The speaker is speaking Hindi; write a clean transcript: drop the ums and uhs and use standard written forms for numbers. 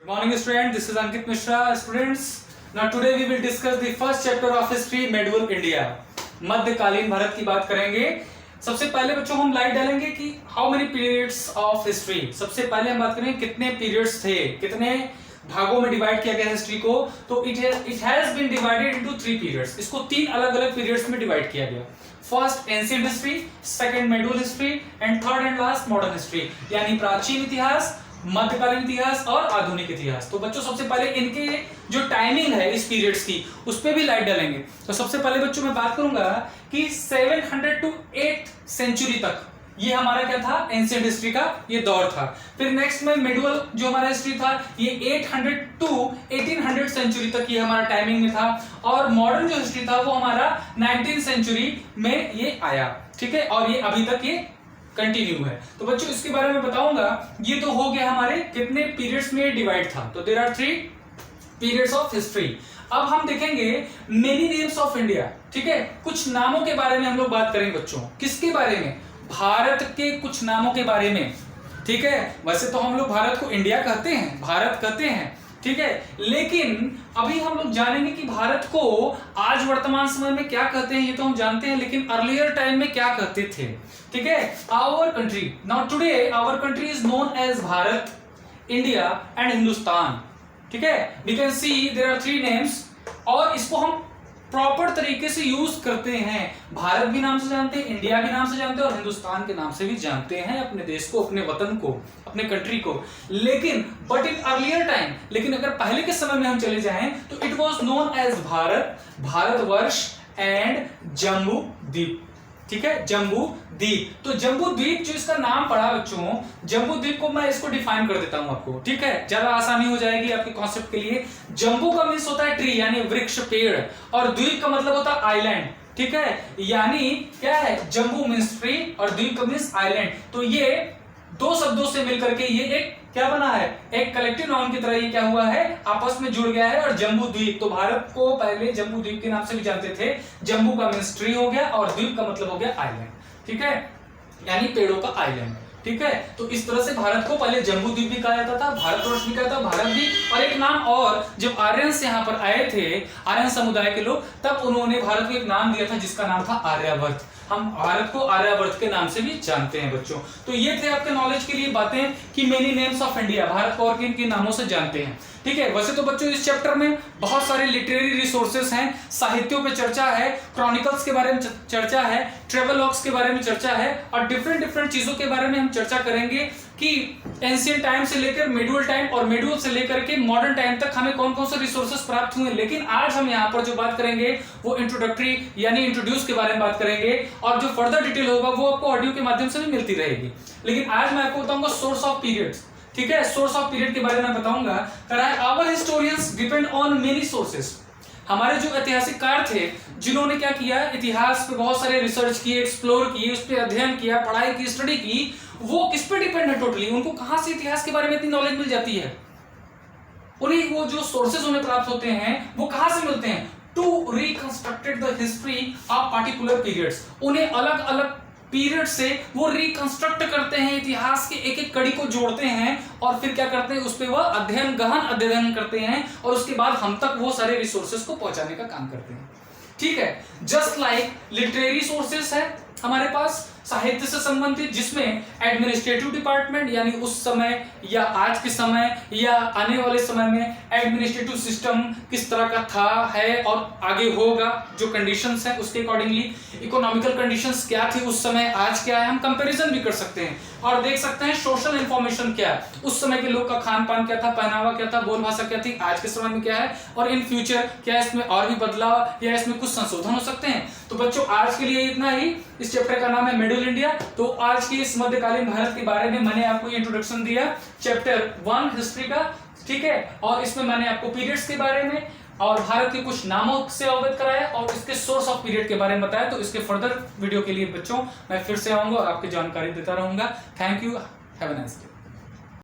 Good morning student, this is Ankit Mishra. Students, now today we will discuss the first chapter of history, medieval India. मध्यकालीन भारत की बात करेंगे। सबसे पहले बच्चों हम लाइट डालेंगे कि how many periods of history. सबसे पहले हम बात करेंगे कितने पीरियड्स थे, कितने भागों में डिवाइड किया गया हिस्ट्री को। तो it has been divided into 3 periods. इसको 3 अलग अलग पीरियड्स में डिवाइड किया गया। First ancient history, second medieval history and third and last modern history, यानी प्राचीन इतिहास, मध्यकालीन इतिहास और आधुनिक इतिहास। तो बच्चों सबसे पहले इनके जो टाइमिंग है इस पीरियड्स की उस पे भी लाइट डालेंगे। तो सबसे पहले बच्चों मैं बात करूंगा कि 700 टू 8 सेंचुरी तक ये हमारा क्या था, एंशिएंट हिस्ट्री का ये दौर था। फिर नेक्स्ट में मेडिवल जो हमारा हिस्ट्री था ये 800 टू 1800 सेंचुरी तक ये हमारा टाइमिंग में था। और मॉडर्न जो हिस्ट्री था वो हमारा 19th सेंचुरी में ये आया, ठीक है, और ये अभी तक ये कंटिन्यू है। तो बच्चों इसके बारे में बताऊंगा। ये तो हो गया हमारे कितने पीरियड्स में डिवाइड था। तो there are 3 periods of history. अब हम देखेंगे मेनी नेम्स ऑफ इंडिया, ठीक है, कुछ नामों के बारे में हम लोग बात करेंगे बच्चों। किसके बारे में? भारत के कुछ नामों के बारे में, ठीक है। वैसे तो हम लोग भारत को इंडिया कहते हैं, भारत कहते हैं, ठीक है, लेकिन अभी हम लोग जानेंगे कि भारत को आज वर्तमान समय में क्या कहते हैं। ये तो हम जानते हैं, लेकिन अर्लियर टाइम में क्या कहते थे, ठीक है। Our country, now today our country is known as Bharat, India and Hindustan, ठीक है। We can see there are 3 names और इसको हम प्रॉपर तरीके से यूज करते हैं। भारत भी नाम से जानते हैं, इंडिया भी नाम से जानते हैं और हिंदुस्तान के नाम से भी जानते हैं अपने देश को, अपने वतन को, अपने कंट्री को। लेकिन बट इन अर्लियर टाइम, लेकिन अगर पहले के समय में हम चले जाएं तो it was known as Bharat, Bharatvarsh and Jambudvipa, ठीक है, जम्बू द्वीप। तो जम्बू द्वीप जो इसका नाम पड़ा बच्चों, जम्बू द्वीप को मैं इसको डिफाइन कर देता हूं आपको, ठीक है, ज्यादा आसानी हो जाएगी आपके कॉन्सेप्ट के लिए। जम्बू का मीन्स होता है ट्री यानी वृक्ष, पेड़, और द्वीप का मतलब होता है आइलैंड, ठीक है, यानी क्या है, जम्बू मीन्स ट्री और द्वीप का मीन्स आइलैंड। तो ये 2 शब्दों से मिलकर के ये एक क्या बना है, एक कलेक्टिव नाउन की तरह ये क्या हुआ है, आपस में जुड़ गया है। और जम्बू द्वीप, तो भारत को पहले जम्बू द्वीप के नाम से भी जानते थे। जम्बू का मीन्स ट्री हो गया और द्वीप का मतलब हो गया आइलैंड, ठीक है, यानी पेड़ों का आइलैंड, ठीक है। तो इस तरह से भारत को पहले जम्बू द्वीप भी कहा जाता था, भारतवर्ष भी कहा था, भारत भी। और एक नाम और, जब आर्यंस यहाँ पर आए थे, आर्यन समुदाय के लोग, तब उन्होंने भारत को एक नाम दिया था जिसका नाम था आर्यावर्त। हम भारत को आर्यावर्त के नाम से भी जानते हैं बच्चों। तो ये थे आपके नॉलेज के लिए बातें कि many names of India, Bharat को और किन किन नामों से जानते हैं, ठीक है। वैसे तो बच्चों इस चैप्टर में बहुत सारे लिटरेरी रिसोर्सेस हैं, साहित्यों पे चर्चा है, क्रॉनिकल्स के बारे में चर्चा है, ट्रेवलॉग्स के बारे में चर्चा है, और डिफरेंट चीजों के बारे में हम चर्चा करेंगे कि एंशिएंट टाइम से लेकर मेडिवल टाइम और मेडिवल से लेकर के मॉडर्न टाइम तक हमें कौन कौन से रिसोर्सेस प्राप्त हुए। लेकिन आज हम यहाँ पर जो बात करेंगे वो इंट्रोडक्टरी यानी इंट्रोड्यूस के बारे में बात करेंगे, और जो फर्दर डिटेल होगा वो आपको ऑडियो के माध्यम से भी मिलती रहेगी। लेकिन आज मैं आपको बताऊंगा सोर्स ऑफ पीरियड्स, ठीक है, सोर्स ऑफ पीरियड के बारे में बताऊंगा। Our historians depend on many sources. हमारे जो ऐतिहासिककार थे जिन्होंने क्या किया, इतिहास पे बहुत सारे रिसर्च किए, एक्सप्लोर किए, उस पर अध्ययन किया, पढ़ाई की, स्टडी की, वो किस पे डिपेंड है टोटली, उनको कहां से इतिहास के बारे में इतनी नॉलेज मिल जाती है, उन्हें वो जो सोर्सेज उन्हें प्राप्त होते हैं वो कहां से मिलते हैं, to reconstructed the history of particular periods. उन्हें अलग अलग पीरियड से वो रिकंस्ट्रक्ट करते हैं, इतिहास के एक एक कड़ी को जोड़ते हैं और फिर क्या करते हैं, उस पर वह गहन अध्ययन करते हैं और उसके बाद हम तक वो सारे रिसोर्सेज को पहुंचाने का काम करते हैं, ठीक है। जस्ट लाइक लिटरेरी सोर्सेस है हमारे पास साहित्य से संबंधित, जिसमें एडमिनिस्ट्रेटिव डिपार्टमेंट यानी उस समय या आज के समय या आने वाले समय में एडमिनिस्ट्रेटिव सिस्टम किस तरह का था, है और आगे होगा, जो कंडीशंस हैं उसके अकॉर्डिंगली, इकोनॉमिकल कंडीशंस क्या थी उस समय, आज क्या है, हम कंपैरिजन भी कर सकते हैं और देख सकते हैं सोशल इंफॉर्मेशन क्या है, उस समय के लोग का खान पान क्या था, पहनावा क्या था, बोल भाषा क्या थी, आज के समय में क्या है, और इन फ्यूचर क्या इसमें और भी बदलाव या इसमें कुछ संशोधन हो सकते हैं। तो बच्चों आज के लिए इतना ही। इस चैप्टर का नाम है मिडिल इंडिया। तो आज के इस मध्यकालीन भारत के बारे में मैंने आपको इंट्रोडक्शन दिया चैप्टर 1 हिस्ट्री का, ठीक है, और इसमें मैंने आपको पीरियड्स के बारे में और भारत के कुछ नामों से अवगत कराया और इसके सोर्स ऑफ पीरियड के बारे में बताया। तो इसके फर्दर वीडियो के लिए बच्चों मैं फिर से आऊंगा और आपकी जानकारी देता रहूंगा। Thank you, have a nice day.